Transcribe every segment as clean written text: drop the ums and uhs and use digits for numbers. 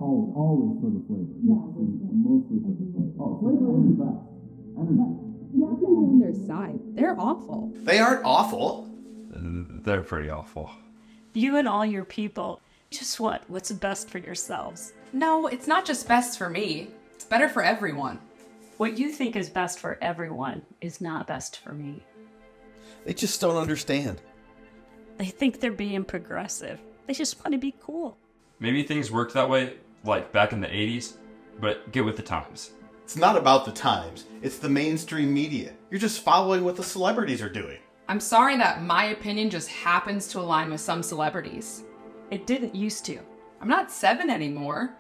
Always for the flavor. Yeah, mostly for the flavor. Oh, flavor is the best. Energy. You have to be on their side. They're awful. They aren't awful. They're pretty awful. You and all your people just want what's best for yourselves. No, it's not just best for me. It's better for everyone. What you think is best for everyone is not best for me. They just don't understand. They think they're being progressive. They just want to be cool. Maybe things worked that way, like back in the 80s, but get with the times. It's not about the times. It's the mainstream media. You're just following what the celebrities are doing. I'm sorry that my opinion just happens to align with some celebrities. It didn't used to. I'm not 7 anymore.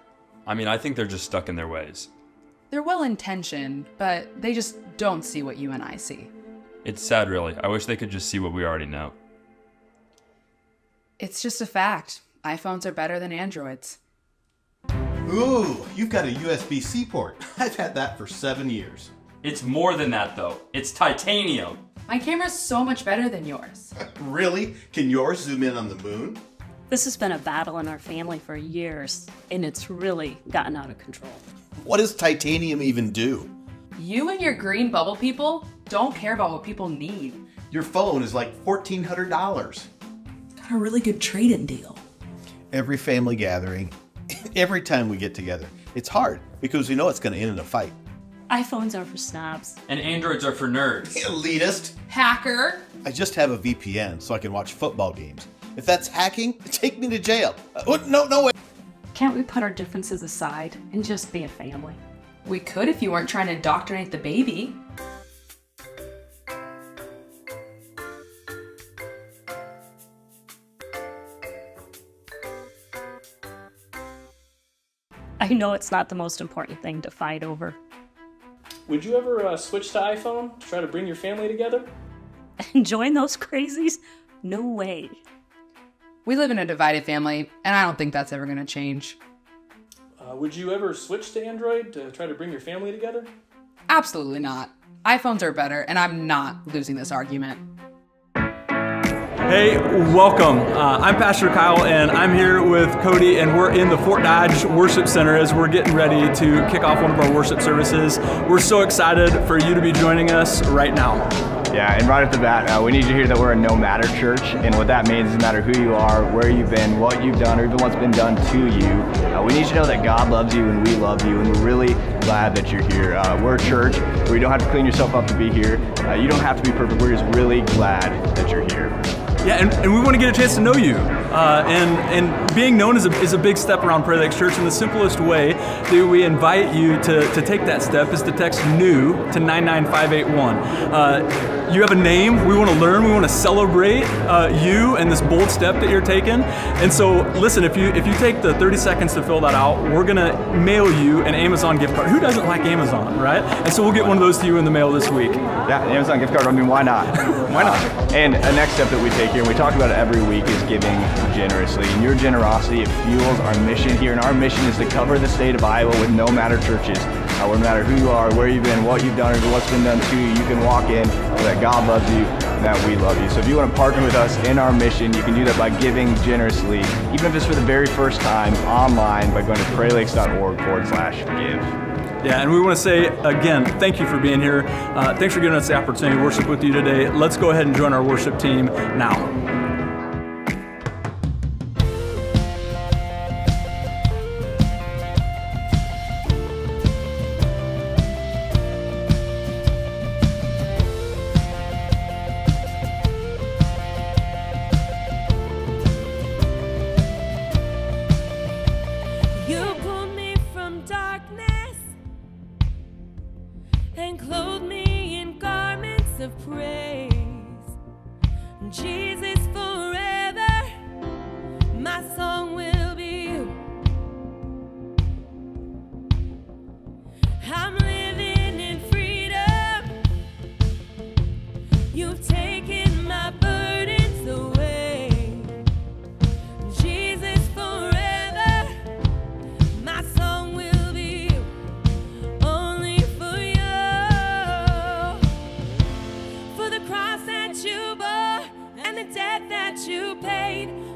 I mean, I think they're just stuck in their ways. They're well-intentioned, but they just don't see what you and I see. It's sad, really. I wish they could just see what we already know. It's just a fact. iPhones are better than Androids. Ooh, you've got a USB-C port. I've had that for 7 years. It's more than that, though. It's titanium. My camera's so much better than yours. Really? Can yours zoom in on the moon? This has been a battle in our family for years, and it's really gotten out of control. What does titanium even do? You and your green bubble people don't care about what people need. Your phone is like $1,400. Got a really good trade-in deal. Every family gathering, every time we get together, it's hard because we know it's going to end in a fight. iPhones are for snobs. And Androids are for nerds. Elitist. Hacker. I just have a VPN so I can watch football games. If that's hacking, take me to jail. No way. Can't we put our differences aside and just be a family? We could if you weren't trying to indoctrinate the baby. I know it's not the most important thing to fight over. Would you ever switch to iPhone to try to bring your family together? And join those crazies? No way. We live in a divided family, and I don't think that's ever going to change. Would you ever switch to Android to try to bring your family together? Absolutely not. iPhones are better, and I'm not losing this argument. Hey, welcome. I'm Pastor Kyle, and I'm here with Cody, and we're in the Fort Dodge Worship Center as we're getting ready to kick off one of our worship services. We're so excited for you to be joining us right now. Yeah, and right off the bat, we need you to hear that we're a no matter church, and what that means is no matter who you are, where you've been, what you've done, or even what's been done to you, we need you to know that God loves you and we love you, and we're really glad that you're here. We're a church where you don't have to clean yourself up to be here. You don't have to be perfect. We're just really glad that you're here. Yeah, and we want to get a chance to know you. And being known is a big step around Prairie Lakes Church, and the simplest way that we invite you to take that step is to text NEW to 99581. You have a name, we want to learn, we want to celebrate you and this bold step that you're taking. And so listen, if you take the 30 seconds to fill that out, we're going to mail you an Amazon gift card. Who doesn't like Amazon, right? And so we'll get one of those to you in the mail this week. Yeah, an Amazon gift card, I mean, why not? Why not? And a next step that we take here, and we talk about it every week, is giving generously. And your generosity, it fuels our mission here, and our mission is to cover the state of Iowa with no matter churches. No matter who you are, where you've been, what you've done, or what's been done to you, you can walk in so that God loves you and that we love you. So if you want to partner with us in our mission, you can do that by giving generously, even if it's for the very first time, online by going to prairielakes.org/give. Yeah, and we want to say, again, thank you for being here. Thanks for giving us the opportunity to worship with you today. Let's go ahead and join our worship team now.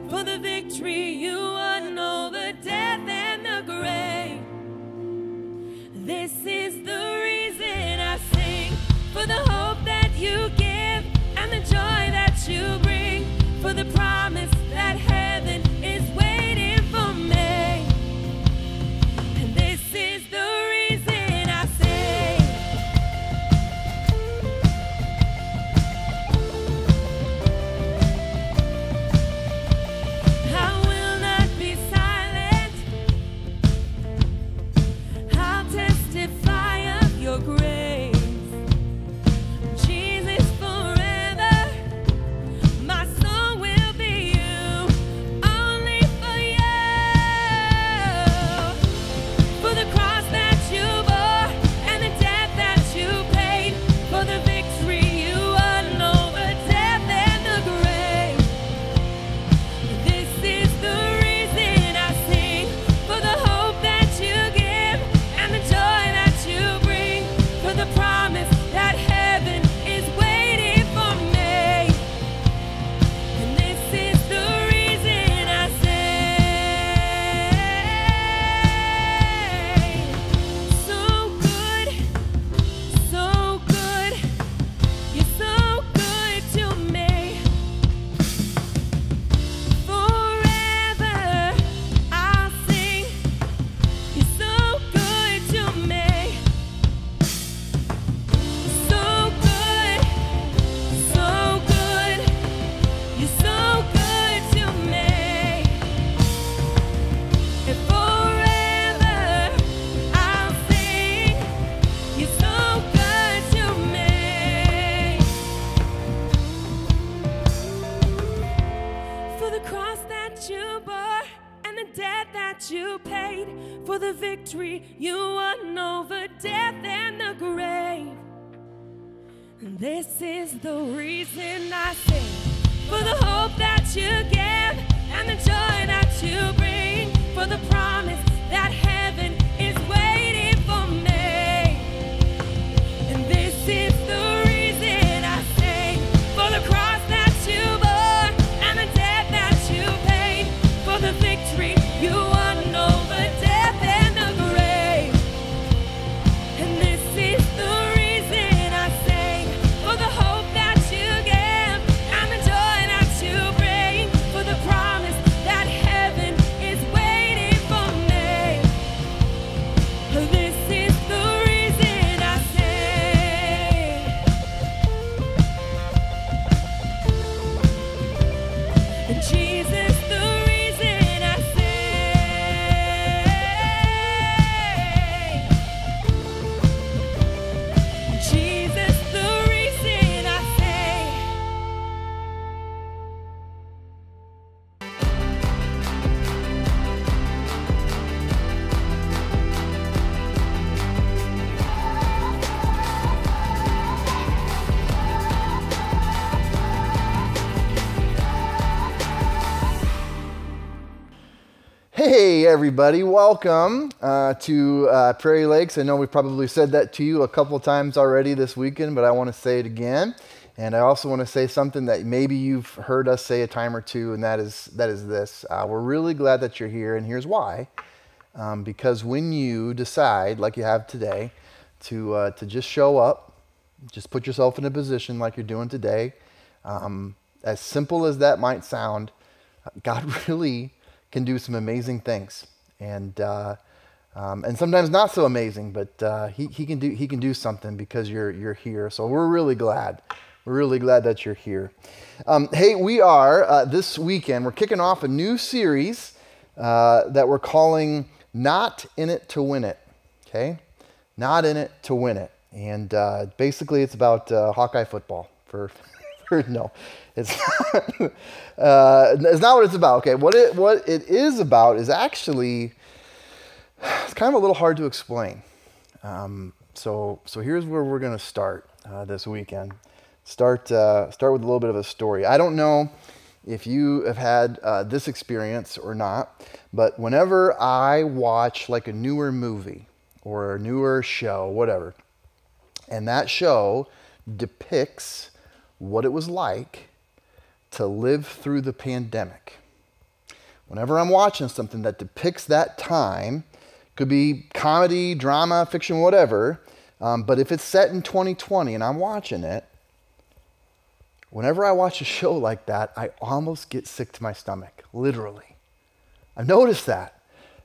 For the victory you won over death and the grave. that you bore and the debt that you paid, for the victory you won over death and the grave. And this is the reason I sing, for the hope that you give and the joy that you bring, for the promise that heaven is waiting for me. And this is the reason I sing, for the cross that you bore and the debt that you paid, for the victory you won over death and the grave. And this is the reason I sing, for the hope that you give and the joy that you bring, for the promise that heaven is waiting for me. This is the reason I sing. And Jesus, the reason I sing. Jesus, the reason I sing. Hey everybody, welcome to Prairie Lakes. I know we probably said that to you a couple times already this weekend, but I want to say it again. And I also want to say something that maybe you've heard us say a time or two, and that is this. We're really glad that you're here, and here's why. Because when you decide, like you have today, to just show up, just put yourself in a position like you're doing today, as simple as that might sound, God really can do some amazing things, and sometimes not so amazing, but he can do something because you're here. So we're really glad. We're really glad that you're here. Hey, we are this weekend. We're kicking off a new series that we're calling "Not in It to Win It." Okay, not in it to win it, and basically it's about Hawkeye football. No, it's not what it's about. Okay, what it is about is actually, it's kind of a little hard to explain. So here's where we're going to start this weekend. Start with a little bit of a story. I don't know if you have had this experience or not, but whenever I watch like a newer movie or a newer show, whatever, and that show depicts what it was like to live through the pandemic. Whenever I'm watching something that depicts that time, could be comedy, drama, fiction, whatever, but if it's set in 2020 and I'm watching it, whenever I watch a show like that, I almost get sick to my stomach, literally. I've noticed that.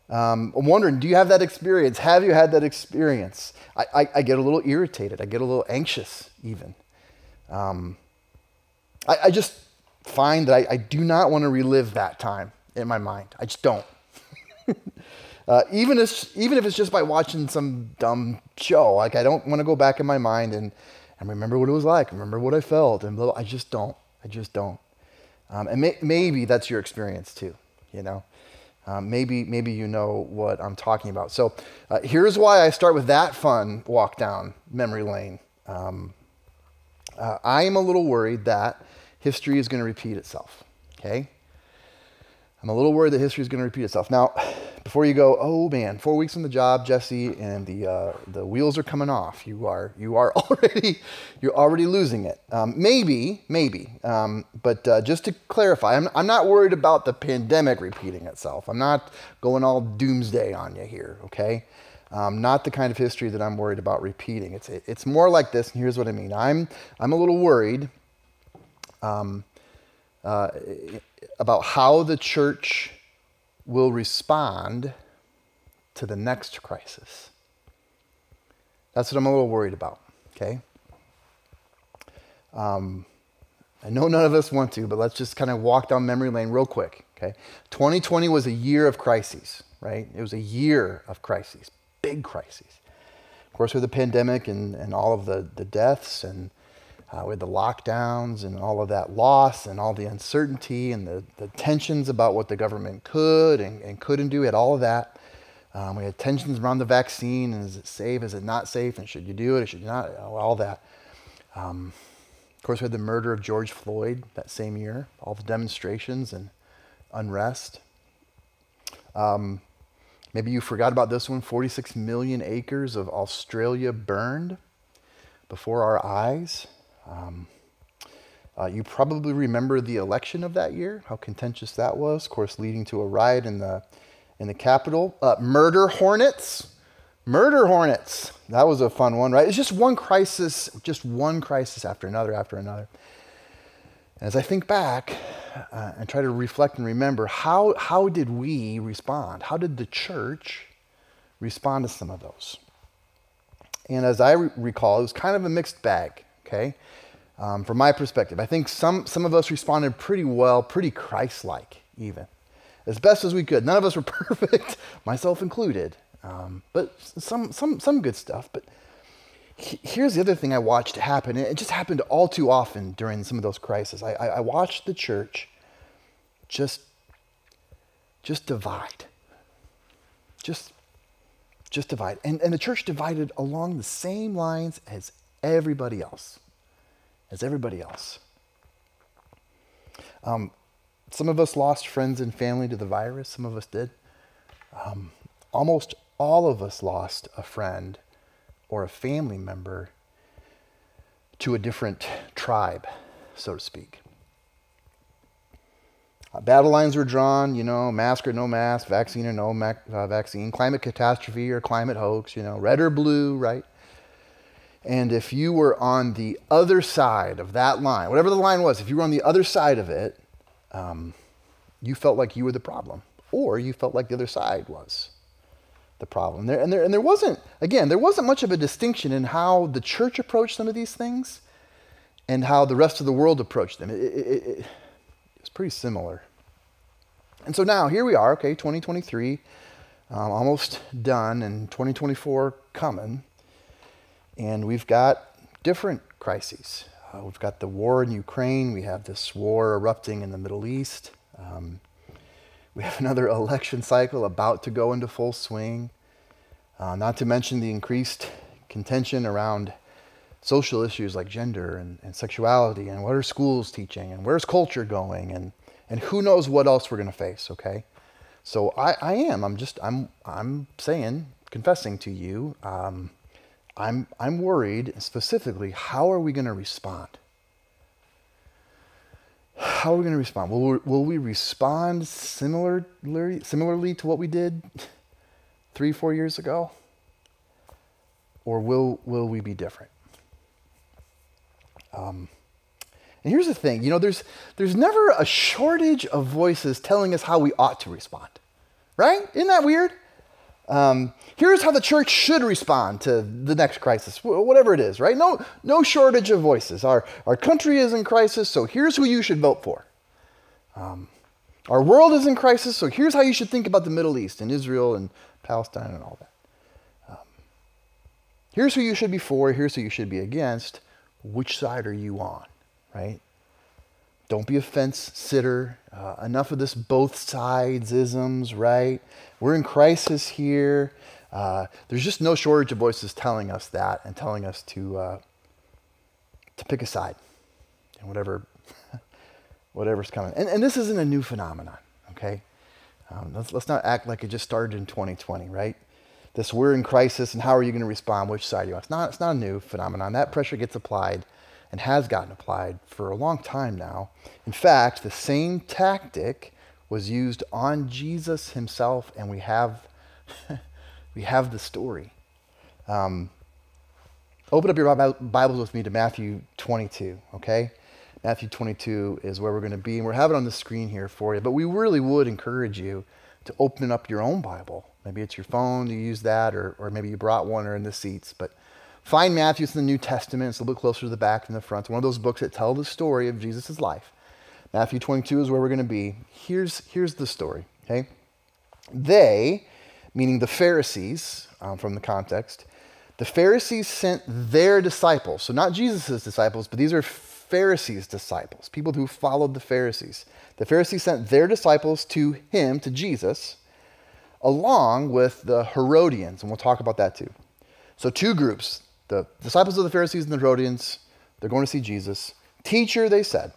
I'm wondering, do you have that experience? Have you had that experience? I get a little irritated. I get a little anxious even. I just find that I do not want to relive that time in my mind. I just don't. Even if it's just by watching some dumb show, like I don't want to go back in my mind and remember what it was like, remember what I felt, and blah, blah. I just don't. And maybe that's your experience too. You know, maybe you know what I'm talking about. So here's why I start with that fun walk down memory lane. I am a little worried that history is going to repeat itself, okay? I'm a little worried that history is going to repeat itself. Now, before you go, oh man, 4 weeks on the job, Jesse, and the wheels are coming off. You are already losing it. Maybe, but just to clarify, I'm not worried about the pandemic repeating itself. I'm not going all doomsday on you here, okay? Not the kind of history that I'm worried about repeating. It's more like this, and here's what I mean. I'm a little worried about how the church will respond to the next crisis. That's what I'm a little worried about, okay? I know none of us want to, but let's just kind of walk down memory lane real quick, okay? 2020 was a year of crises, right? It was a year of crises, big crises. Of course, with the pandemic and all of the deaths and with the lockdowns and all of that loss and all the uncertainty and the tensions about what the government could and couldn't do. We had all of that. We had tensions around the vaccine, and is it safe, is it not safe, and should you do it or should you not, all that. Of course, we had the murder of George Floyd that same year, all the demonstrations and unrest. Maybe you forgot about this one, 46 million acres of Australia burned before our eyes. You probably remember the election of that year, how contentious that was, of course, leading to a riot in the Capitol. Murder hornets. That was a fun one, right? It's just one crisis after another after another. And as I think back and try to reflect and remember, how did we respond? How did the church respond to some of those? And as I recall, it was kind of a mixed bag, okay? From my perspective, I think some of us responded pretty well, pretty Christ-like even, as best as we could. None of us were perfect, myself included, but some good stuff. But here's the other thing I watched happen. It just happened all too often during some of those crises. I watched the church just divide. Just divide. And the church divided along the same lines as everybody else. Some of us lost friends and family to the virus. Some of us did. Almost all of us lost a friend or a family member to a different tribe, so to speak. Battle lines were drawn, mask or no mask, vaccine or no vaccine, climate catastrophe or climate hoax, red or blue, right? And if you were on the other side of that line, whatever the line was, if you were on the other side of it, you felt like you were the problem, or you felt like the other side was the problem. There wasn't much of a distinction in how the church approached some of these things and how the rest of the world approached them. It's pretty similar. And so now here we are, 2023, almost done, and 2024 coming, and we've got different crises. We've got the war in Ukraine. We have this war erupting in the Middle East. We have another election cycle about to go into full swing. Not to mention the increased contention around social issues like gender and sexuality, and what are schools teaching, and where's culture going, and who knows what else we're going to face, okay? So I'm saying, confessing to you, I'm worried specifically, how are we going to respond? How are we going to respond? Will we respond similarly to what we did 3-4 years ago? Or will we be different? And here's the thing, there's never a shortage of voices telling us how we ought to respond, right? Isn't that weird? Here's how the church should respond to the next crisis, whatever it is, right? No shortage of voices. Our country is in crisis, so here's who you should vote for. Our world is in crisis, so here's how you should think about the Middle East and Israel and Palestine and all that. Here's who you should be for, here's who you should be against. Which side are you on, right? Don't be a fence sitter. Enough of this both sides-isms, right? We're in crisis here. There's just no shortage of voices telling us that and telling us to pick a side and whatever's coming. And this isn't a new phenomenon, okay? Let's not act like it just started in 2020, right? This we're in crisis and how are you going to respond? Which side are you on? It's not a new phenomenon. That pressure gets applied and has gotten applied for a long time now. In fact, the same tactic was used on Jesus himself, and we have the story. Open up your Bibles with me to Matthew 22, okay? Matthew 22 is where we're going to be, and we're having it on the screen here for you, but we really would encourage you to open up your own Bible. Maybe it's your phone, you use that, or maybe you brought one or in the seats, but find Matthew. It's in the New Testament. It's a little bit closer to the back than the front. It's one of those books that tell the story of Jesus' life. Matthew 22 is where we're going to be. Here's the story, okay? They, meaning the Pharisees, from the context, The Pharisees sent their disciples, so not Jesus' disciples, but these are Pharisees' disciples, people who followed the Pharisees. The Pharisees sent their disciples to him, to Jesus, along with the Herodians, and we'll talk about that too. So two groups, the disciples of the Pharisees and the Herodians, they're going to see Jesus. Teacher, they said,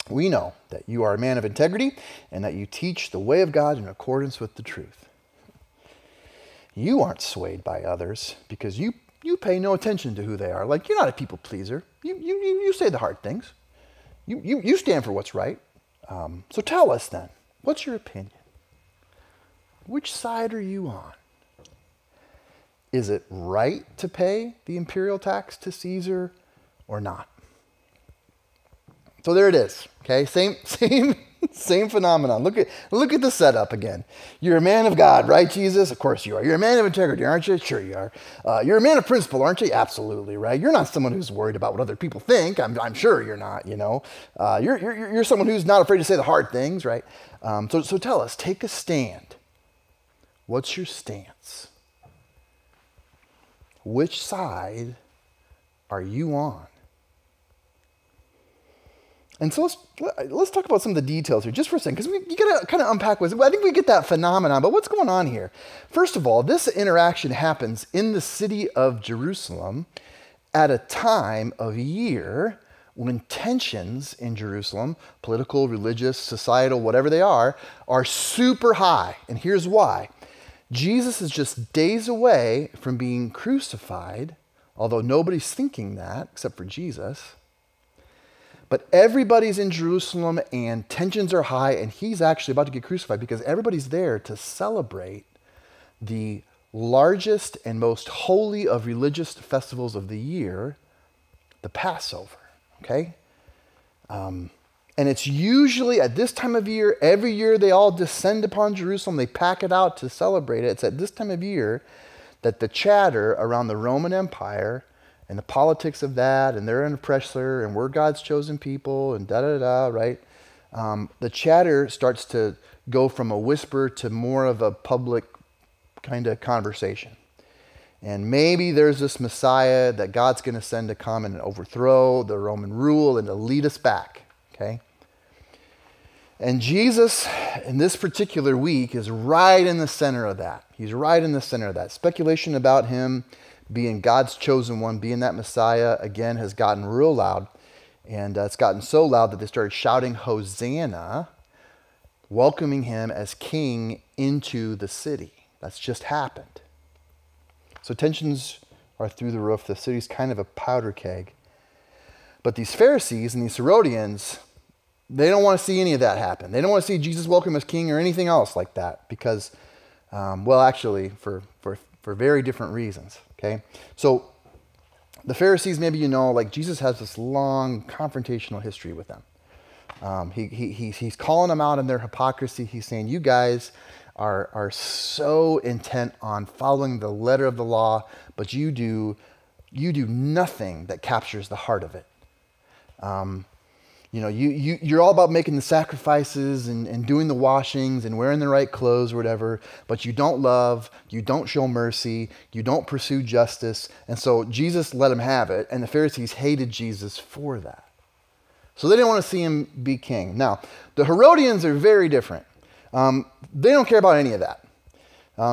we know that you are a man of integrity and that you teach the way of God in accordance with the truth. You aren't swayed by others because you pay no attention to who they are. Like, you're not a people pleaser. You say the hard things. You stand for what's right. So tell us then, what's your opinion? Which side are you on? Is it right to pay the imperial tax to Caesar or not? So there it is. Okay, same phenomenon. Look at the setup again. You're a man of God, right, Jesus? Of course you are. You're a man of integrity, aren't you? Sure you are. You're a man of principle, aren't you? Absolutely, right? You're not someone who's worried about what other people think. I'm sure you're not. You know, you're someone who's not afraid to say the hard things, right? So tell us, take a stand. What's your stance? Which side are you on? And so let's talk about some of the details here just for a second, because you got to kind of unpack what I think we get that phenomenon, but what's going on here? First of all, this interaction happens in the city of Jerusalem at a time of year when tensions in Jerusalem, political, religious, societal, whatever they are super high. And here's why. Jesus is just days away from being crucified, although nobody's thinking that except for Jesus. But everybody's in Jerusalem and tensions are high, and he's actually about to get crucified because everybody's there to celebrate the largest and most holy of religious festivals of the year, the Passover, okay? And it's usually at this time of year, every year they all descend upon Jerusalem, they pack it out to celebrate it. It's at this time of year that the chatter around the Roman Empire and the politics of that, and they're an oppressor, and we're God's chosen people, and da-da-da, right? The chatter starts to go from a whisper to more of a public kind of conversation. And maybe there's this Messiah that God's going to send to come and overthrow the Roman rule and to lead us back, okay? And Jesus, in this particular week, is right in the center of that. He's right in the center of that. Speculation about him being God's chosen one, being that Messiah, again, has gotten real loud. And it's gotten so loud that they started shouting Hosanna, welcoming him as king into the city. That's just happened. So tensions are through the roof. The city's kind of a powder keg. But these Pharisees and these Herodians, they don't want to see any of that happen. They don't want to see Jesus welcome as king or anything else like that because, well, actually, for very different reasons. Okay, so the Pharisees, maybe you know, like Jesus has this long confrontational history with them. He's calling them out on their hypocrisy. He's saying, you guys are so intent on following the letter of the law, but you do nothing that captures the heart of it. You know, you're all about making the sacrifices and doing the washings and wearing the right clothes or whatever, but you don't love, you don't show mercy, you don't pursue justice. And so Jesus let them have it, and the Pharisees hated Jesus for that. So they didn't want to see him be king. Now, the Herodians are very different. They don't care about any of that.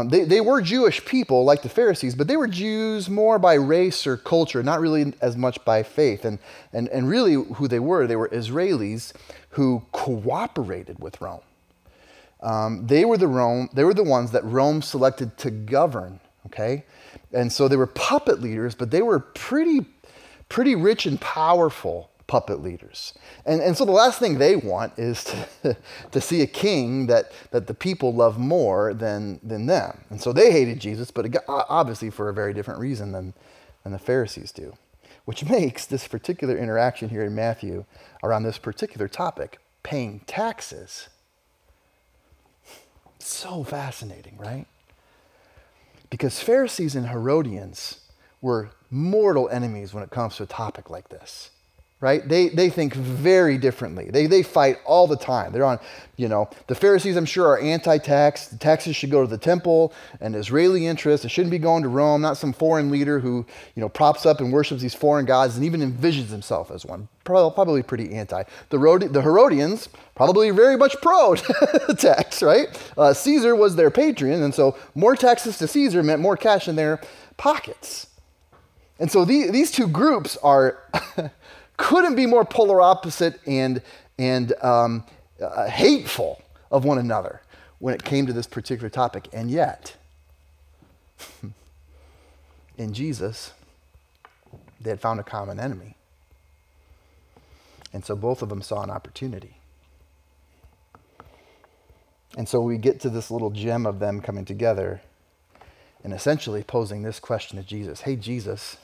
They were Jewish people like the Pharisees, but they were Jews more by race or culture, not really as much by faith. And really who they were Israelis who cooperated with Rome. They were the ones that Rome selected to govern, okay? And so they were puppet leaders, but they were pretty rich and powerful puppet leaders. And so the last thing they want is to see a king that the people love more than them. And so they hated Jesus, but obviously for a very different reason than the Pharisees do. Which makes this particular interaction here in Matthew around this particular topic, paying taxes, so fascinating, right? Because Pharisees and Herodians were mortal enemies when it comes to a topic like this. right? They think very differently. They fight all the time. They're on, the Pharisees, I'm sure, are anti-tax. The taxes should go to the temple and Israeli interests. It shouldn't be going to Rome, not some foreign leader who, props up and worships these foreign gods and even envisions himself as one. Probably pretty anti. The Herodians, probably very much pro-tax, right? Caesar was their patron, and so more taxes to Caesar meant more cash in their pockets. And so these two groups are couldn't be more polar opposite and hateful of one another when it came to this particular topic. And yet, in Jesus, they had found a common enemy. And so both of them saw an opportunity. And so we get to this little gem of them coming together and essentially posing this question to Jesus. Hey, Jesus,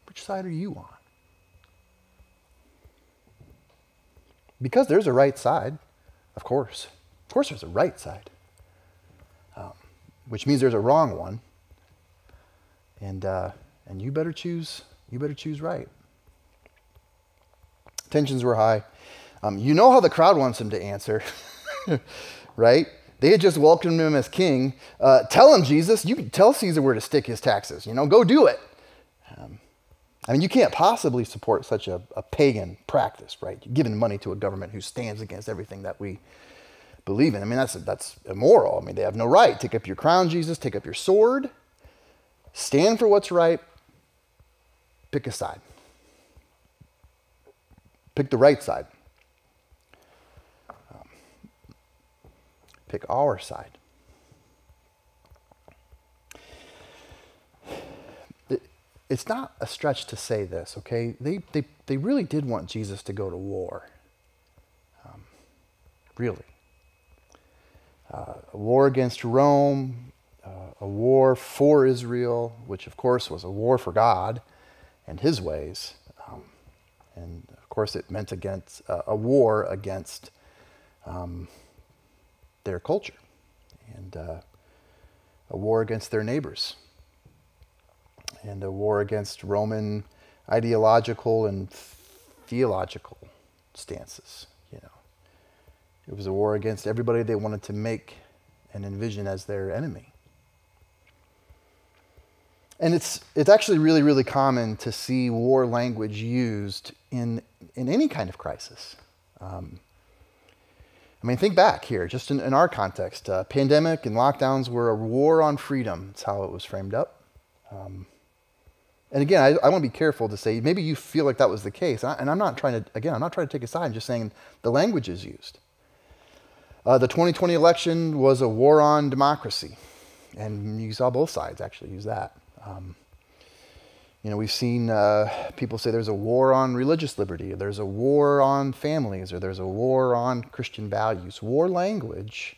which side are you on? Because there's a right side, of course. Of course there's a right side. Which means there's a wrong one. And you better choose right. Tensions were high. You know how the crowd wants him to answer, right? They had just welcomed him as king. Tell him, Jesus, you can tell Caesar where to stick his taxes. Go do it. You can't possibly support such a pagan practice, right? You're giving money to a government who stands against everything that we believe in. That's immoral. They have no right. Take up your crown, Jesus. Take up your sword. Stand for what's right. Pick a side. Pick the right side. Pick our side. It's not a stretch to say this, okay? They really did want Jesus to go to war. Really. A war against Rome, a war for Israel, which of course was a war for God and his ways. And of course it meant against a war against their culture and a war against their neighbors. And a war against Roman ideological and theological stances, It was a war against everybody they wanted to make and envision as their enemy. And it's actually really, really common to see war language used in any kind of crisis. Think back here, just in our context. Pandemic and lockdowns were a war on freedom. That's how it was framed up. And again, I want to be careful to say, maybe you feel like that was the case. And I'm not trying to take a side. I'm just saying the language is used. The 2020 election was a war on democracy. And you saw both sides actually use that. We've seen people say there's a war on religious liberty, or there's a war on families, or there's a war on Christian values. War language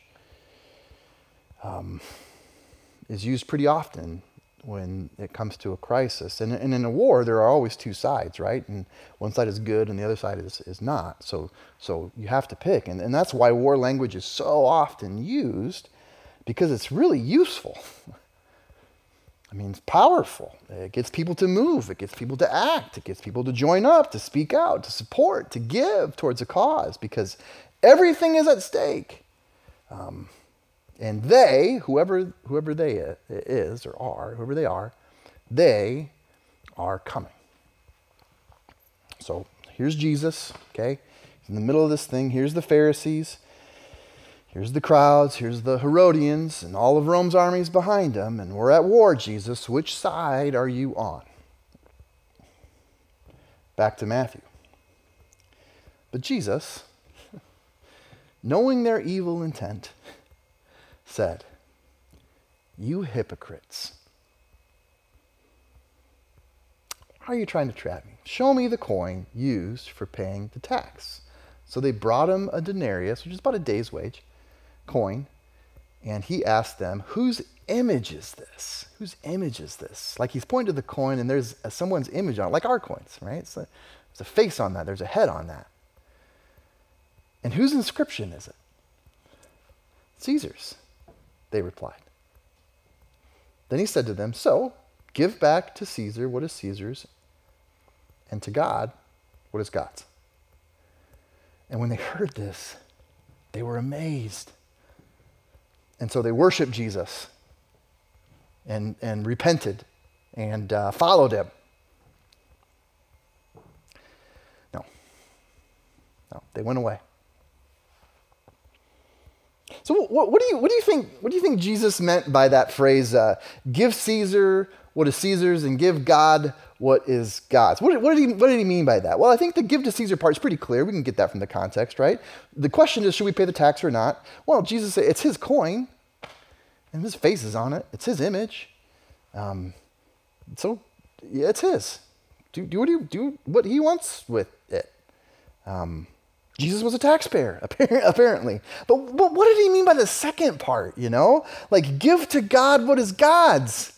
is used pretty often when it comes to a crisis. And in a war, there are always two sides, right? And one side is good and the other side is not. So you have to pick. And that's why war language is so often used, because it's really useful. It's powerful. It gets people to move. It gets people to act. It gets people to join up, to speak out, to support, to give towards a cause, because everything is at stake. And they, whoever they is or are, whoever they are coming. So here's Jesus, okay? He's in the middle of this thing. Here's the Pharisees. Here's the crowds. Here's the Herodians and all of Rome's armies behind him. And we're at war, Jesus. Which side are you on? Back to Matthew. But Jesus, knowing their evil intent, said, "You hypocrites. How are you trying to trap me? Show me the coin used for paying the tax." So they brought him a denarius, which is about a day's wage, coin, and he asked them, "Whose image is this? Whose image is this?" Like he's pointing to the coin and there's someone's image on it, like our coins, right? There's a face on that, there's a head on that. "And whose inscription is it?" "Caesar's," they replied. Then he said to them, "So Give back to Caesar what is Caesar's, and to God what is God's. And when they heard this, they were amazed. And so they worshiped Jesus and repented and followed him. No, they went away. So what do you think Jesus meant by that phrase? Give Caesar what is Caesar's and give God what is God's. What did he mean by that? Well, I think the give to Caesar part is pretty clear. We can get that from the context, right? The question is, should we pay the tax or not? Well, Jesus said it's his coin, and his face is on it. It's his image, so yeah, it's his. Do what he wants with it. Jesus was a taxpayer, apparently. But what did he mean by the second part, Like, give to God what is God's.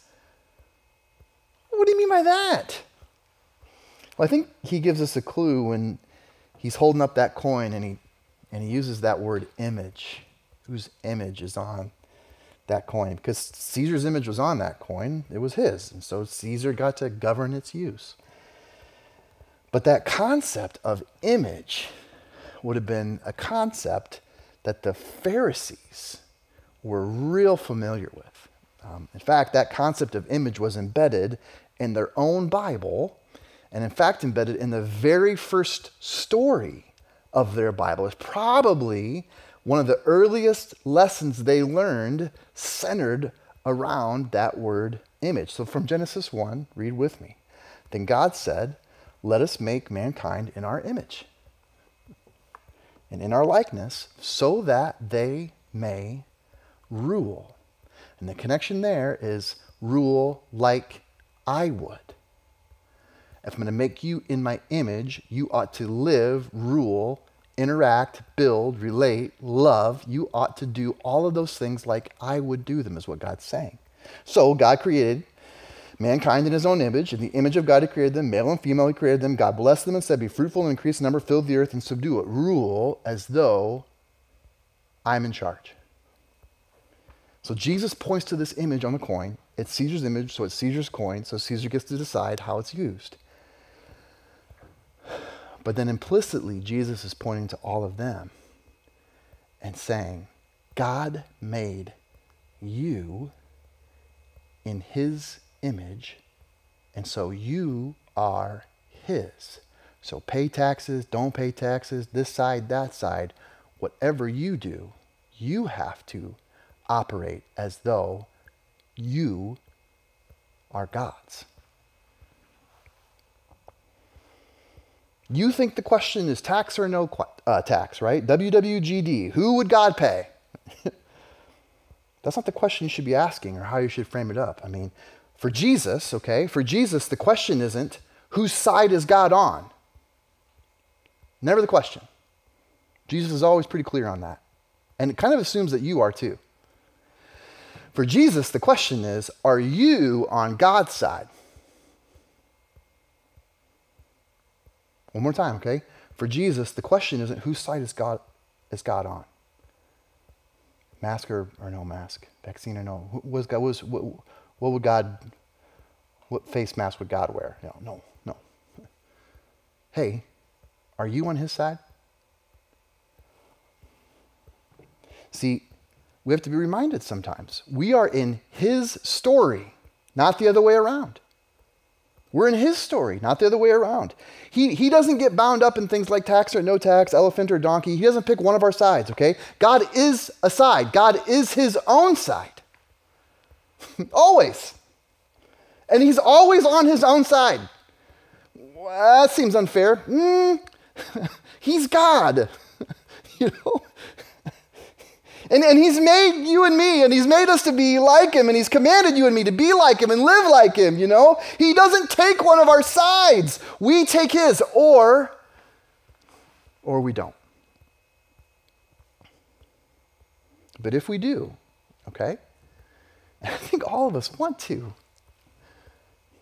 What do you mean by that? Well, I think he gives us a clue when he's holding up that coin and he uses that word image. Whose image is on that coin? Because Caesar's image was on that coin. It was his. And so Caesar got to govern its use. But that concept of image would have been a concept that the Pharisees were real familiar with. In fact, that concept of image was embedded in their own Bible, and in fact embedded in the very first story of their Bible. It's probably one of the earliest lessons they learned centered around that word image. So from Genesis 1, read with me. Then God said, "Let us make mankind in our image and in our likeness, so that they may rule." And the connection there is rule like I would. If I'm going to make you in my image, you ought to live, rule, interact, build, relate, love. You ought to do all of those things like I would do them, is what God's saying. So God created mankind in his own image. In the image of God he created them, male and female he created them. God blessed them and said, "Be fruitful and increase in number, fill the earth and subdue it. Rule as though I'm in charge." So Jesus points to this image on the coin. It's Caesar's image, so it's Caesar's coin, so Caesar gets to decide how it's used. But then implicitly, Jesus is pointing to all of them and saying, God made you in his image, and so you are his. So pay taxes, don't pay taxes, this side, that side, whatever you do, you have to operate as though you are God's. You think the question is tax or no tax, right? WWGD, who would God pay? That's not the question you should be asking or how you should frame it up. I mean, for Jesus, the question isn't whose side is God on? Never the question. Jesus is always pretty clear on that. And it kind of assumes that you are too. For Jesus, the question is, are you on God's side? One more time, okay? For Jesus, the question isn't whose side is God on? Mask or no mask? Vaccine or no? What face mask would God wear? No. Hey, are you on his side? See, we have to be reminded sometimes. We are in his story, not the other way around. We're in his story, not the other way around. He doesn't get bound up in things like tax or no tax, elephant or donkey. He doesn't pick one of our sides, okay? God is a side. God is his own side. Always. And he's always on his own side. Well, that seems unfair. He's God. And he's made you and me, and he's made us to be like him, and he's commanded you and me to be like him and live like him, He doesn't take one of our sides. We take his, or we don't. But if we do, okay, and I think all of us want to,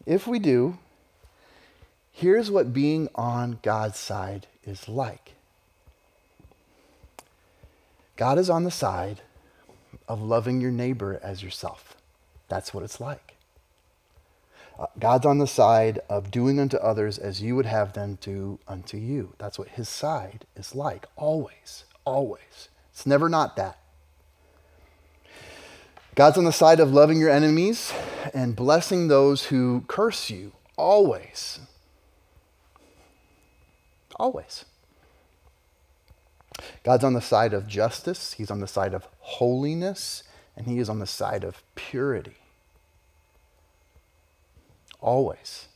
if we do, here's what being on God's side is like. God is on the side of loving your neighbor as yourself. That's what it's like. God's on the side of doing unto others as you would have them do unto you. That's what his side is like, always, always. It's never not that. God's on the side of loving your enemies and blessing those who curse you, always. Always. God's on the side of justice, he's on the side of holiness, and he is on the side of purity. Always.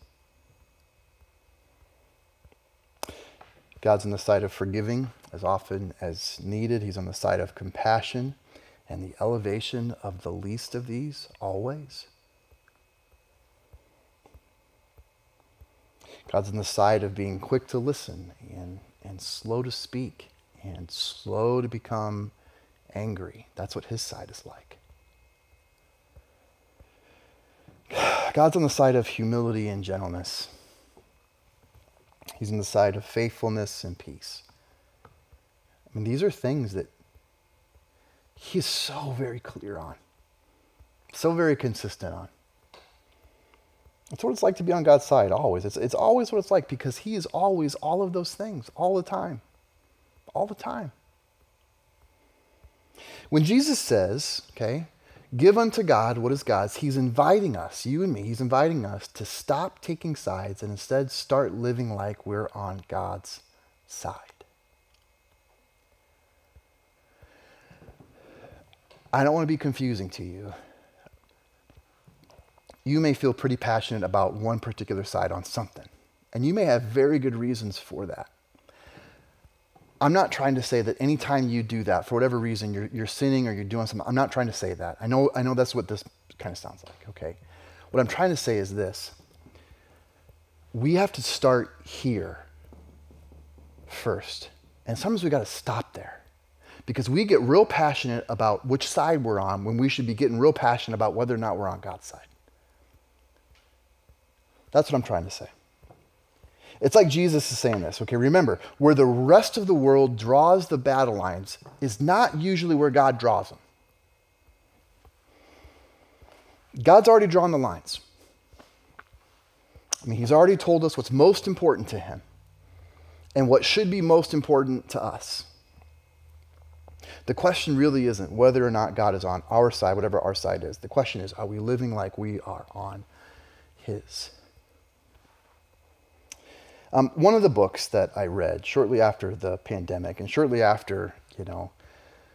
God's on the side of forgiving as often as needed. He's on the side of compassion and the elevation of the least of these, always. God's on the side of being quick to listen and slow to speak and slow to become angry. That's what his side is like. God's on the side of humility and gentleness. He's on the side of faithfulness and peace. I mean, these are things that he's so very clear on, so very consistent on. That's what it's like to be on God's side, always. It's always what it's like because he is always all of those things, all the time. All the time. When Jesus says, okay, give unto God what is God's, he's inviting us, you and me, he's inviting us to stop taking sides and instead start living like we're on God's side. I don't want to be confusing to you. You may feel pretty passionate about one particular side on something, and you may have very good reasons for that. I'm not trying to say that anytime you do that, for whatever reason, you're sinning or you're doing something. I'm not trying to say that. I know that's what this kind of sounds like, okay? What I'm trying to say is this. We have to start here first. And sometimes we got to stop there. Because we get real passionate about which side we're on when we should be getting real passionate about whether or not we're on God's side. That's what I'm trying to say. It's like Jesus is saying this, okay? Remember, where the rest of the world draws the battle lines is not usually where God draws them. God's already drawn the lines. I mean, he's already told us what's most important to him and what should be most important to us. The question really isn't whether or not God is on our side, whatever our side is. The question is, are we living like we are on his? One of the books that I read shortly after the pandemic and shortly after,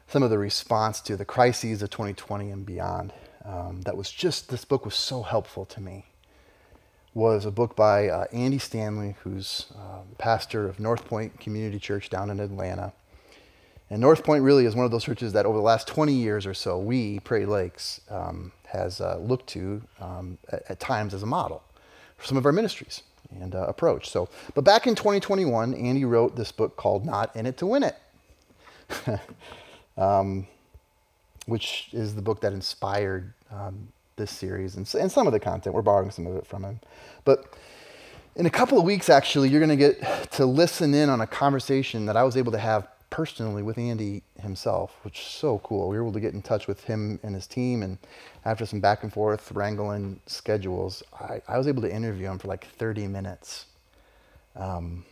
some of the response to the crises of 2020 and beyond, this book was so helpful to me, was a book by Andy Stanley, who's pastor of North Point Community Church down in Atlanta. And North Point really is one of those churches that over the last 20 years or so, we, Prairie Lakes, has looked to at times as a model for some of our ministries and approach. But back in 2021, Andy wrote this book called Not In It to Win It, which is the book that inspired this series and some of the content. We're borrowing some of it from him. But in a couple of weeks, actually, you're going to get to listen in on a conversation that I was able to have personally with Andy himself, which is so cool. We were able to get in touch with him and his team, and after some back and forth wrangling schedules, I was able to interview him for like 30 minutes and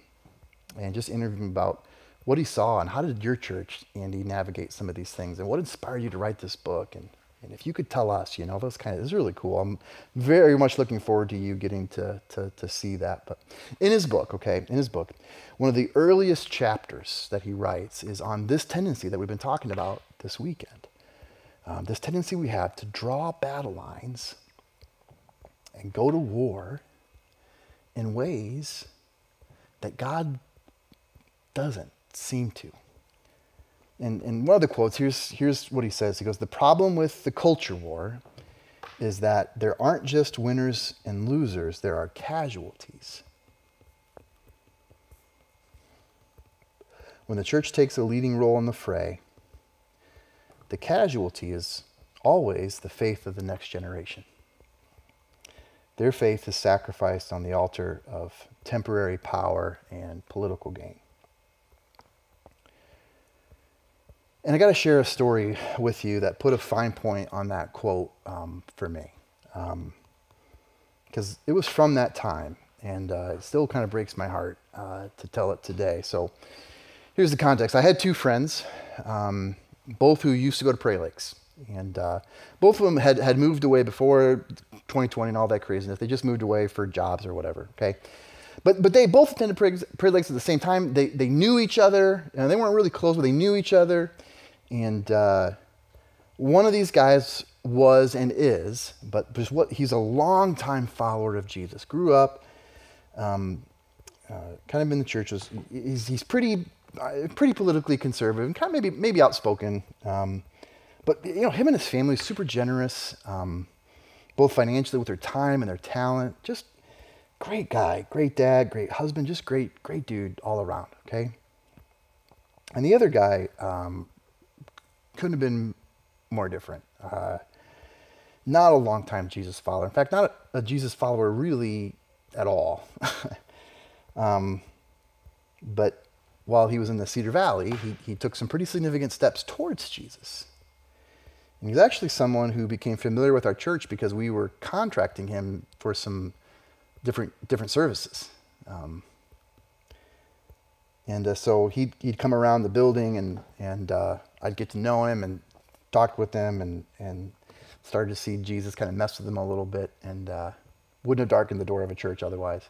just interview him about what he saw and how did your church, Andy, navigate some of these things and what inspired you to write this book. And if you could tell us, those this is really cool. I'm very much looking forward to you getting to see that. But in his book, one of the earliest chapters that he writes is on this tendency that we've been talking about this weekend. This tendency we have to draw battle lines and go to war in ways that God doesn't seem to. And one of the quotes, here's what he says. He goes, the problem with the culture war is that there aren't just winners and losers, there are casualties. When the church takes a leading role in the fray, the casualty is always the faith of the next generation. Their faith is sacrificed on the altar of temporary power and political gain. And I got to share a story with you that put a fine point on that quote for me. because it was from that time, and it still kind of breaks my heart to tell it today. So here's the context. I had two friends, both who used to go to Prairie Lakes, and both of them had moved away before 2020 and all that craziness. They just moved away for jobs or whatever, okay? But they both attended Prairie Lakes at the same time. They knew each other, and they weren't really close, but they knew each other. And one of these guys was and is, but he's a longtime follower of Jesus. Grew up, kind of in the churches. He's pretty politically conservative and kind of maybe outspoken. But him and his family are super generous, both financially with their time and their talent. Just great guy, great dad, great husband, just great dude all around, okay? And the other guy couldn't have been more different. Not a long-time Jesus follower. In fact, not a Jesus follower really at all. But while he was in the Cedar Valley, he took some pretty significant steps towards Jesus. And he's actually someone who became familiar with our church because we were contracting him for some different services. So he'd come around the building, and I'd get to know him and talk with him, and started to see Jesus kind of mess with him a little bit, and wouldn't have darkened the door of a church otherwise.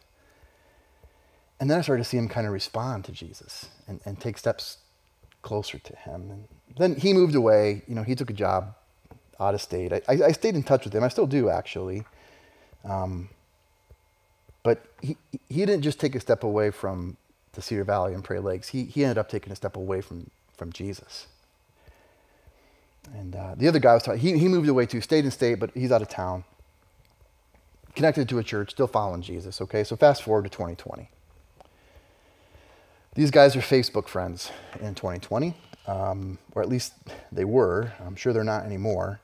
And then I started to see him kind of respond to Jesus and take steps closer to him. And then he moved away. He took a job out of state. I stayed in touch with him. I still do, actually. But he didn't just take a step away from the Cedar Valley and Prairie Lakes. He ended up taking a step away from Jesus. And the other guy was talking, he moved away too, stayed in state, but he's out of town. Connected to a church, still following Jesus, okay? So fast forward to 2020. These guys are Facebook friends in 2020, or at least they were. I'm sure they're not anymore.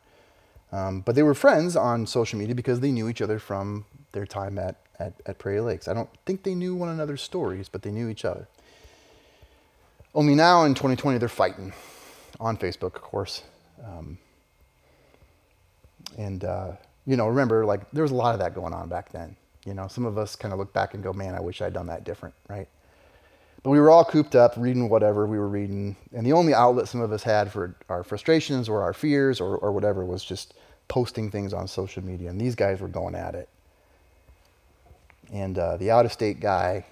But they were friends on social media because they knew each other from their time at Prairie Lakes. I don't think they knew one another's stories, but they knew each other. Only now in 2020, they're fighting on Facebook, of course. Remember, like, there was a lot of that going on back then. Some of us kind of look back and go, man, I wish I'd done that different, right? But we were all cooped up reading whatever we were reading. And the only outlet some of us had for our frustrations or our fears or whatever was just posting things on social media. And these guys were going at it. And the out-of-state guy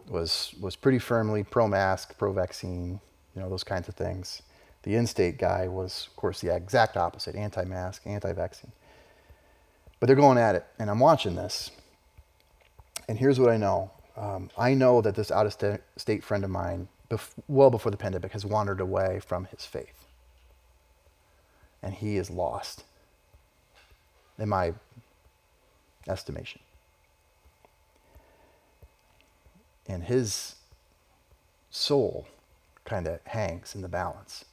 was pretty firmly pro-mask, pro-vaccine, those kinds of things. The in-state guy was, of course, the exact opposite, anti-mask, anti-vaccine. But they're going at it, and I'm watching this. And here's what I know. I know that this out-of-state friend of mine, well before the pandemic, has wandered away from his faith. And he is lost, in my estimation. And his soul kind of hangs in the balance.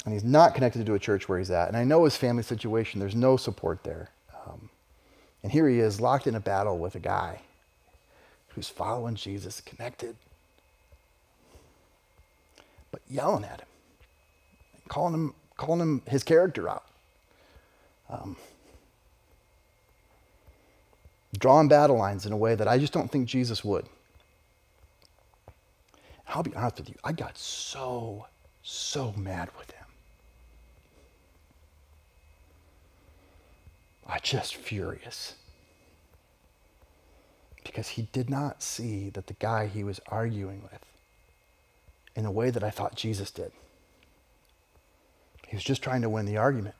And he's not connected to a church where he's at. And I know his family situation, there's no support there. And here he is, locked in a battle with a guy who's following Jesus, connected, but yelling at him, calling him his character out, drawing battle lines in a way that I just don't think Jesus would. I'll be honest with you, I got so mad with him. I just furious. Because he did not see that the guy he was arguing with in the way that I thought Jesus did. He was just trying to win the argument.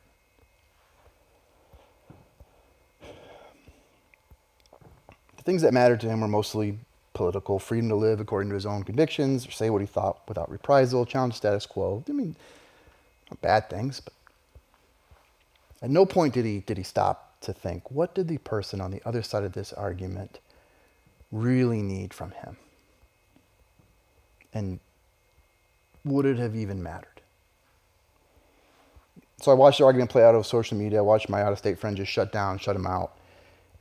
The things that mattered to him were mostly political, freedom to live according to his own convictions, or say what he thought without reprisal, challenge status quo. I mean, not bad things, but at no point did he stop to think, what did the person on the other side of this argument really need from him? And would it have even mattered? So I watched the argument play out on social media. I watched my out-of-state friend just shut him out,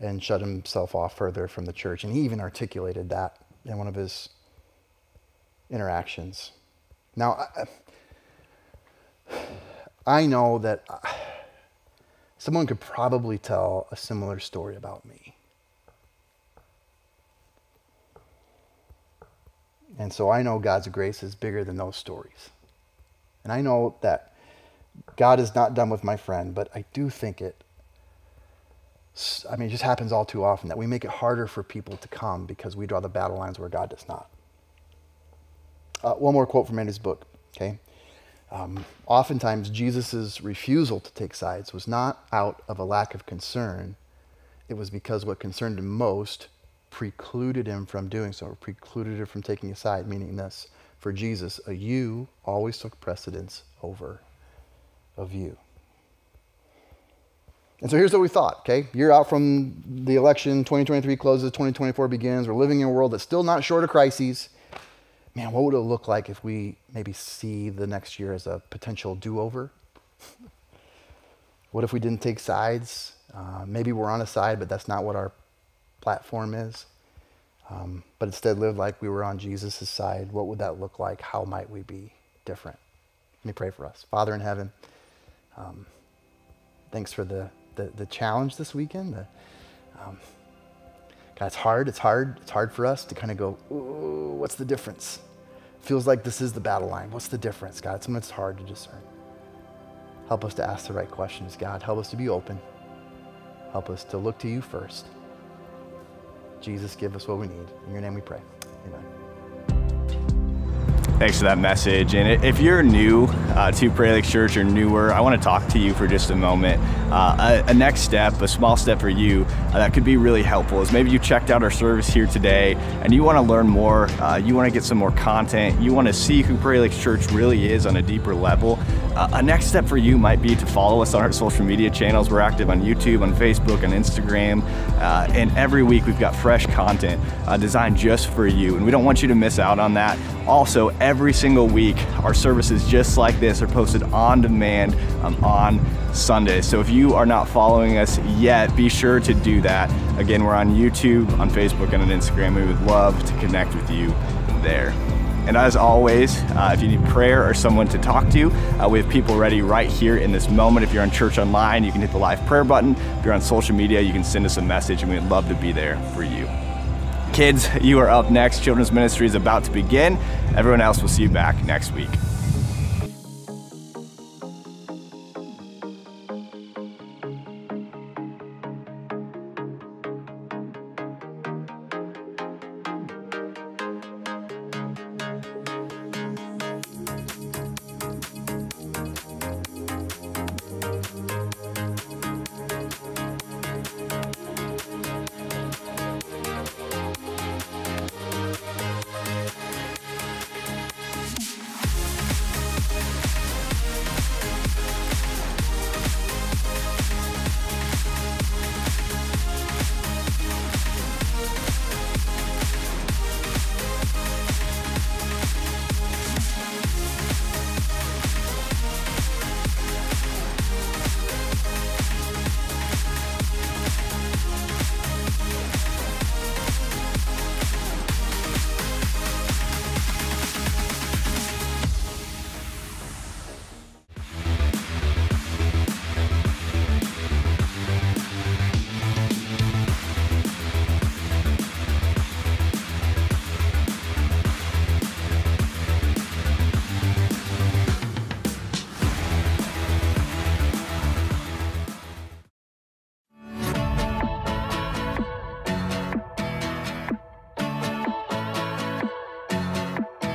and shut himself off further from the church. And he even articulated that in one of his interactions. Now, I know that someone could probably tell a similar story about me. And so I know God's grace is bigger than those stories. And I know that God is not done with my friend, but I do think it just happens all too often that we make it harder for people to come because we draw the battle lines where God does not. One more quote from Andrew's book, okay? Oftentimes, Jesus' refusal to take sides was not out of a lack of concern. It was because what concerned him most precluded him from doing so, or precluded him from taking a side, meaning this. For Jesus, a you always took precedence over a view. And so here's what we thought, okay? Year out from the election, 2023 closes, 2024 begins. We're living in a world that's still not short of crises. Man, what would it look like if we maybe see the next year as a potential do-over? What if we didn't take sides? Maybe we're on a side, but that's not what our platform is. But instead lived like we were on Jesus' side. What would that look like? How might we be different? Let me pray for us. Father in heaven, thanks for the challenge this weekend. God, it's hard. It's hard for us to kind of go, ooh, what's the difference? Feels like this is the battle line. What's the difference, God? Sometimes it's hard to discern. Help us to ask the right questions, God. Help us to be open. Help us to look to you first. Jesus, give us what we need. In your name we pray. Amen. Thanks for that message. And if you're new to Prairie Lake Church or newer, I want to talk to you for just a moment. A next step, a small step for you that could be really helpful is maybe you checked out our service here today and you want to learn more, you want to get some more content, you want to see who Prairie Lake Church really is on a deeper level. A next step for you might be to follow us on our social media channels. We're active on YouTube, on Facebook, on Instagram, and every week we've got fresh content designed just for you, and we don't want you to miss out on that. Also, every single week, our services just like this are posted on demand on Sunday. So if you are not following us yet, be sure to do that. Again, we're on YouTube, on Facebook, and on Instagram. We would love to connect with you there. And as always, if you need prayer or someone to talk to, we have people ready right here in this moment. If you're on Church Online, you can hit the live prayer button. If you're on social media, you can send us a message, and we'd love to be there for you. Kids, you are up next. Children's ministry is about to begin. Everyone else, will see you back next week.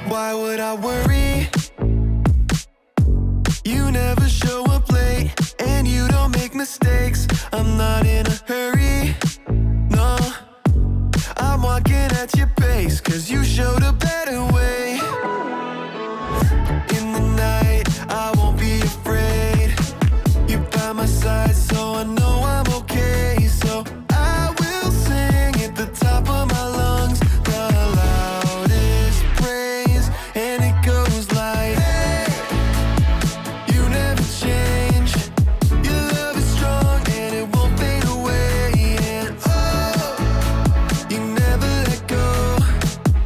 Why would I worry? You never show up late, and you don't make mistakes. I'm not in a hurry, no. I'm walking at your pace, 'cause you showed a better way. In the night, I won't be afraid. You're by my side, so I know I'm okay. So I will sing at the top of my lungs, the loudest praise, and it goes like, hey, you never change. Your love is strong and it won't fade away. And oh, you never let go.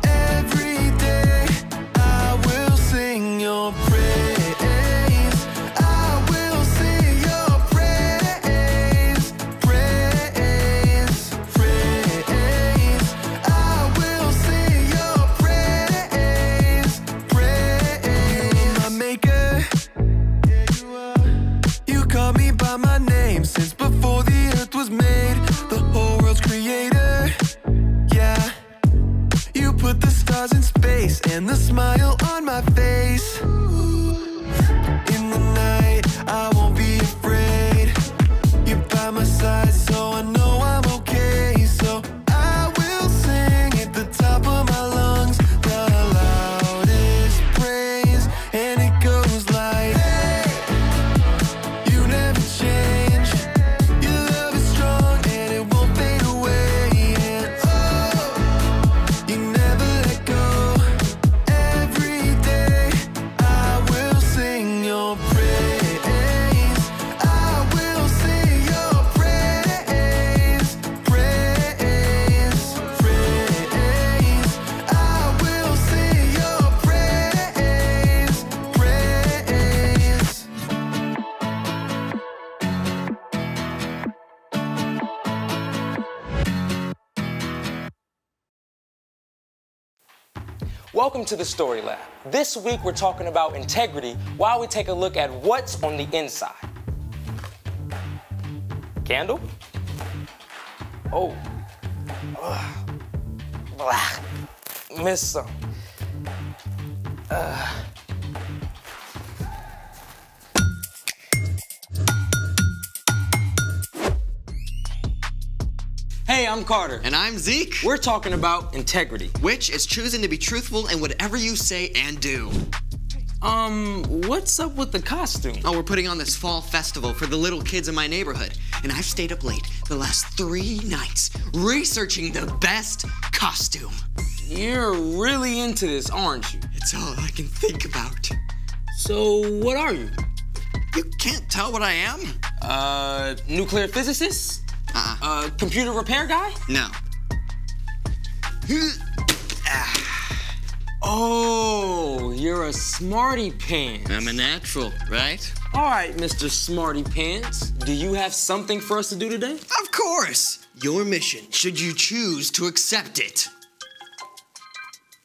Every day stars in space and the smile on my face. In the night, I won't be afraid. You're by my side, so I know I'm okay. So I will sing at the top of my lungs, the loudest praise, and it goes like, hey, you never change. Your love is strong and it won't fade away. And oh, you never let go. Every day I will sing your praise. I will sing your praise. Praise, praise. I will sing your praise. Praise. Welcome to the Story Lab. This week we're talking about integrity while we take a look at what's on the inside. Candle? Oh. Ugh. Blah. Missed some. Hey, I'm Carter. And I'm Zeke. We're talking about integrity. Which is choosing to be truthful in whatever you say and do. What's up with the costume? Oh, we're putting on this fall festival for the little kids in my neighborhood. And I've stayed up late the last 3 nights researching the best costume. You're really into this, aren't you? It's all I can think about. So, what are you? You can't tell what I am? Nuclear physicist? Computer repair guy? No. Oh, you're a smarty pants. I'm a natural, right? All right, Mr. Smarty Pants. Do you have something for us to do today? Of course. Your mission, should you choose to accept it,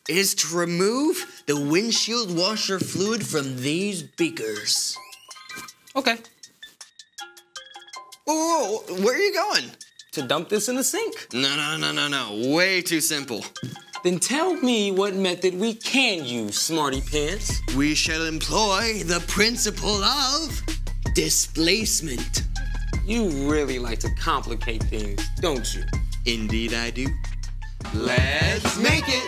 is to remove the windshield washer fluid from these beakers. Okay. Whoa, where are you going? To dump this in the sink. No. Way too simple. Then tell me what method we can use, Smarty Pants. We shall employ the principle of displacement. You really like to complicate things, don't you? Indeed I do. Let's make it.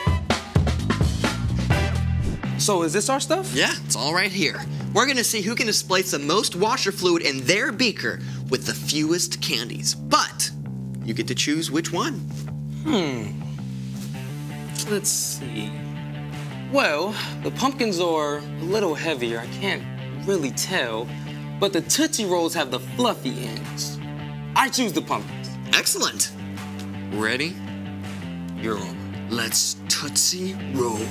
So is this our stuff? Yeah, it's all right here. We're gonna see who can displace the most washer fluid in their beaker with the fewest candies. But you get to choose which one. Let's see. Well, the pumpkins are a little heavier. I can't really tell. But the Tootsie Rolls have the fluffy ends. I choose the pumpkins. Excellent. Ready? You're on. Let's Tootsie Roll.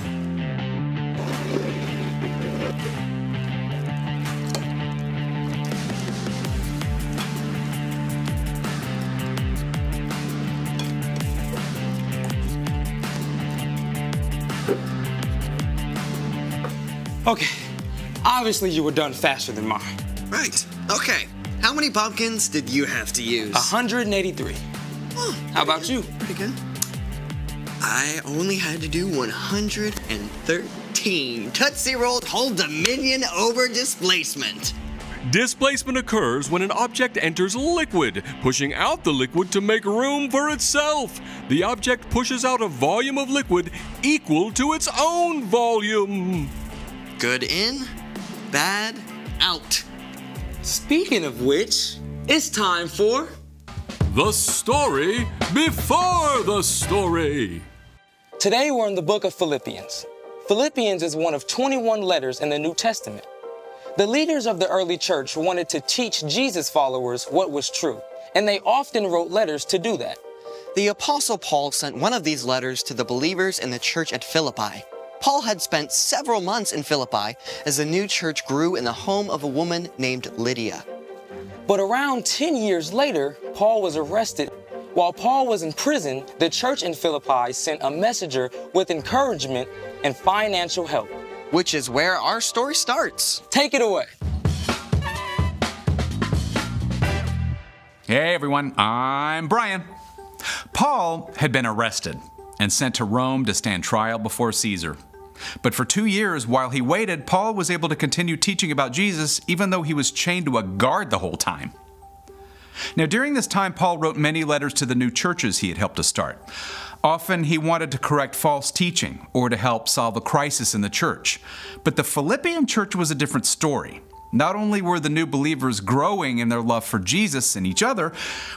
Okay, obviously you were done faster than mine. Right, okay. How many pumpkins did you have to use? 183. Oh, how about you? Pretty good. I only had to do 113. Tootsie Rolls hold dominion over displacement. Displacement occurs when an object enters liquid, pushing out the liquid to make room for itself. The object pushes out a volume of liquid equal to its own volume. Good in, bad out. Speaking of which, it's time for the story before the story. Today we're in the book of Philippians. Philippians is one of 21 letters in the New Testament. The leaders of the early church wanted to teach Jesus followers what was true, and they often wrote letters to do that. The Apostle Paul sent one of these letters to the believers in the church at Philippi. Paul had spent several months in Philippi as the new church grew in the home of a woman named Lydia. But around 10 years later, Paul was arrested. While Paul was in prison, the church in Philippi sent a messenger with encouragement and financial help. Which is where our story starts. Take it away. Hey everyone, I'm Brian. Paul had been arrested. and sent to Rome to stand trial before Caesar. But for 2 years, while he waited, Paul was able to continue teaching about Jesus even though he was chained to a guard the whole time. Now, during this time, Paul wrote many letters to the new churches he had helped to start. Often he wanted to correct false teaching or to help solve a crisis in the church. But the Philippian church was a different story. Not only were the new believers growing in their love for Jesus and each other,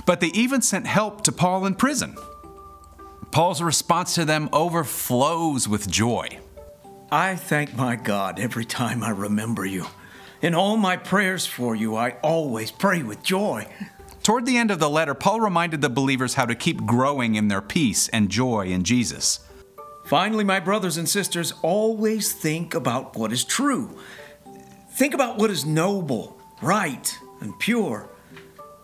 but they even sent help to Paul in prison. Paul's response to them overflows with joy. I thank my God every time I remember you. In all my prayers for you, I always pray with joy. Toward the end of the letter, Paul reminded the believers how to keep growing in their peace and joy in Jesus. Finally, my brothers and sisters, always think about what is true. Think about what is noble, right, and pure.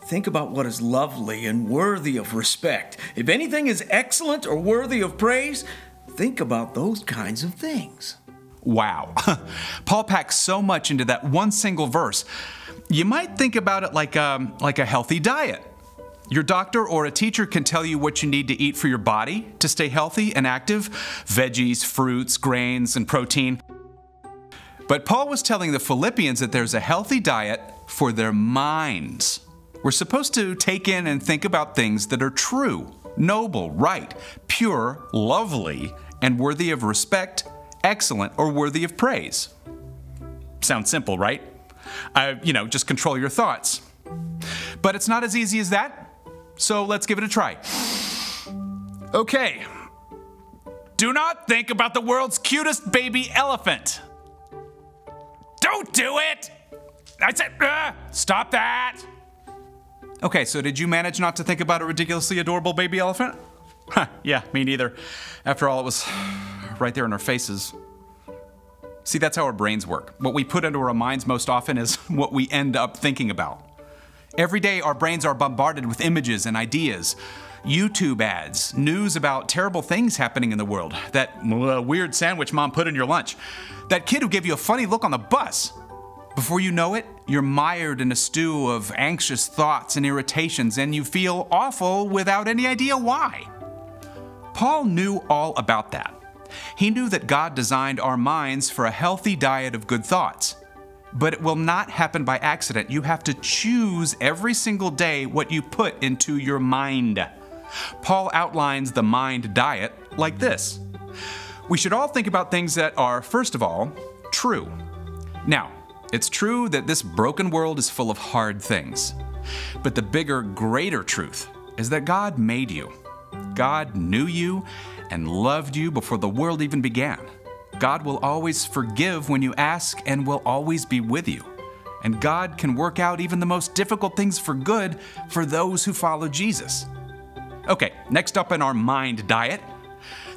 Think about what is lovely and worthy of respect. If anything is excellent or worthy of praise, think about those kinds of things. Wow. Paul packs so much into that one single verse. You might think about it like a healthy diet. Your doctor or a teacher can tell you what you need to eat for your body to stay healthy and active. Veggies, fruits, grains, and protein. But Paul was telling the Philippians that there's a healthy diet for their minds. We're supposed to take in and think about things that are true, noble, right, pure, lovely, and worthy of respect, excellent, or worthy of praise. Sounds simple, right? Just control your thoughts. But it's not as easy as that, so let's give it a try. Okay. Do not think about the world's cutest baby elephant. Don't do it! I said, stop that! Okay, so did you manage not to think about a ridiculously adorable baby elephant? Yeah, me neither. After all, it was right there in our faces. See, that's how our brains work. What we put into our minds most often is what we end up thinking about. Every day, our brains are bombarded with images and ideas, YouTube ads, news about terrible things happening in the world, that weird sandwich mom put in your lunch, that kid who gave you a funny look on the bus. Before you know it, you're mired in a stew of anxious thoughts and irritations, and you feel awful without any idea why. Paul knew all about that. He knew that God designed our minds for a healthy diet of good thoughts. But it will not happen by accident. You have to choose every single day what you put into your mind. Paul outlines the mind diet like this. We should all think about things that are, first of all, true. Now, it's true that this broken world is full of hard things. But the bigger, greater truth is that God made you. God knew you and loved you before the world even began. God will always forgive when you ask and will always be with you. And God can work out even the most difficult things for good for those who follow Jesus. Okay, next up in our mind diet,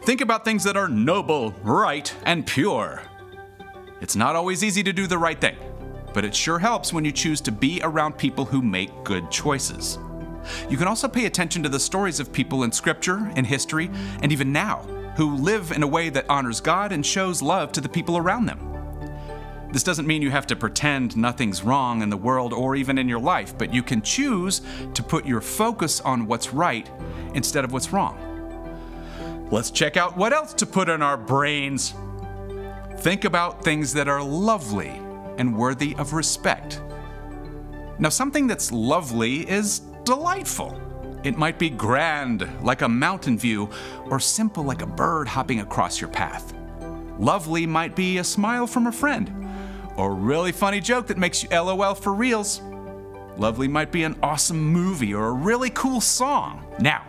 think about things that are noble, right, and pure. It's not always easy to do the right thing, but it sure helps when you choose to be around people who make good choices. You can also pay attention to the stories of people in Scripture, in history, and even now, who live in a way that honors God and shows love to the people around them. This doesn't mean you have to pretend nothing's wrong in the world or even in your life, but you can choose to put your focus on what's right instead of what's wrong. Let's check out what else to put in our brains. Think about things that are lovely and worthy of respect. Now, something that's lovely is delightful. It might be grand, like a mountain view, or simple like a bird hopping across your path. Lovely might be a smile from a friend, or a really funny joke that makes you LOL for reals. Lovely might be an awesome movie or a really cool song. Now,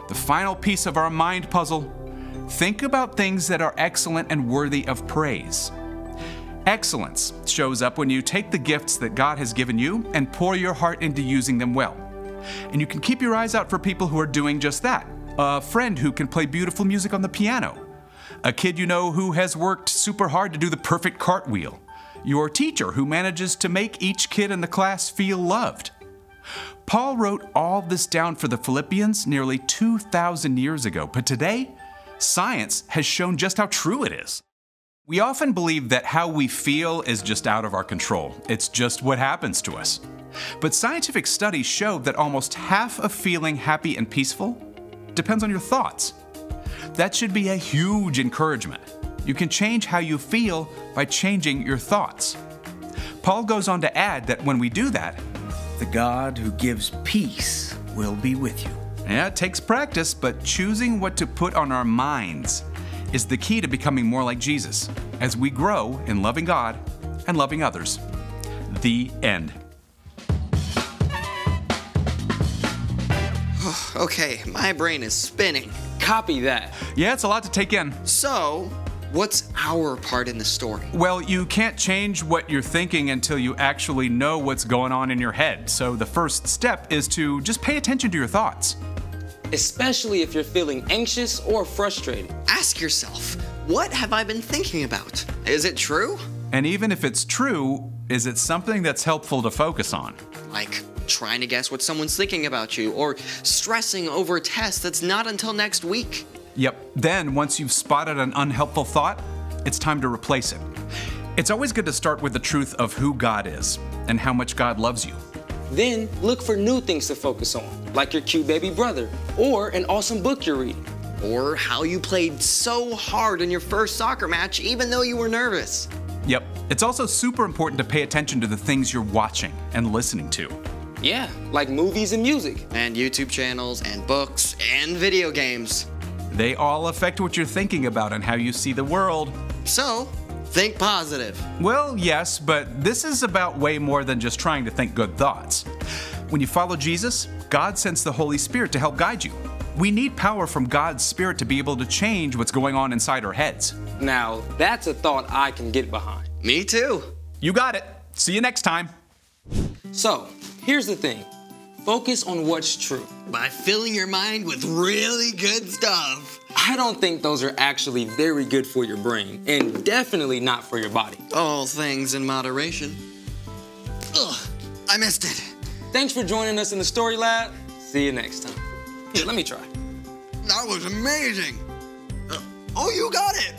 the final piece of our mind puzzle, think about things that are excellent and worthy of praise. Excellence shows up when you take the gifts that God has given you and pour your heart into using them well. And you can keep your eyes out for people who are doing just that. A friend who can play beautiful music on the piano. A kid you know who has worked super hard to do the perfect cartwheel. Your teacher who manages to make each kid in the class feel loved. Paul wrote all this down for the Philippians nearly 2,000 years ago, but today, science has shown just how true it is. We often believe that how we feel is just out of our control. It's just what happens to us. But scientific studies show that almost half of feeling happy and peaceful depends on your thoughts. That should be a huge encouragement. You can change how you feel by changing your thoughts. Paul goes on to add that when we do that, the God who gives peace will be with you. Yeah, it takes practice, but choosing what to put on our minds is the key to becoming more like Jesus as we grow in loving God and loving others. The end. Okay, my brain is spinning. Copy that. Yeah, it's a lot to take in. So, what's our part in the story? Well, you can't change what you're thinking until you actually know what's going on in your head. So the first step is to just pay attention to your thoughts. Especially if you're feeling anxious or frustrated. Ask yourself, what have I been thinking about? Is it true? And even if it's true, is it something that's helpful to focus on? Like trying to guess what someone's thinking about you, or stressing over a test that's not until next week. Yep. Then, once you've spotted an unhelpful thought, it's time to replace it. It's always good to start with the truth of who God is and how much God loves you. Then look for new things to focus on, like your cute baby brother, or an awesome book you're reading. Or how you played so hard in your first soccer match even though you were nervous. Yep. It's also super important to pay attention to the things you're watching and listening to. Yeah, like movies and music. And YouTube channels and books and video games. They all affect what you're thinking about and how you see the world. So, think positive. Well, yes, but this is about way more than just trying to think good thoughts. When you follow Jesus, God sends the Holy Spirit to help guide you. We need power from God's Spirit to be able to change what's going on inside our heads. Now, that's a thought I can get behind. Me too. You got it. See you next time. So, here's the thing. Focus on what's true. By filling your mind with really good stuff. I don't think those are actually very good for your brain, and definitely not for your body. All things in moderation. Ugh, I missed it. Thanks for joining us in the Story Lab. See you next time. Here, let me try. That was amazing. Oh, you got it.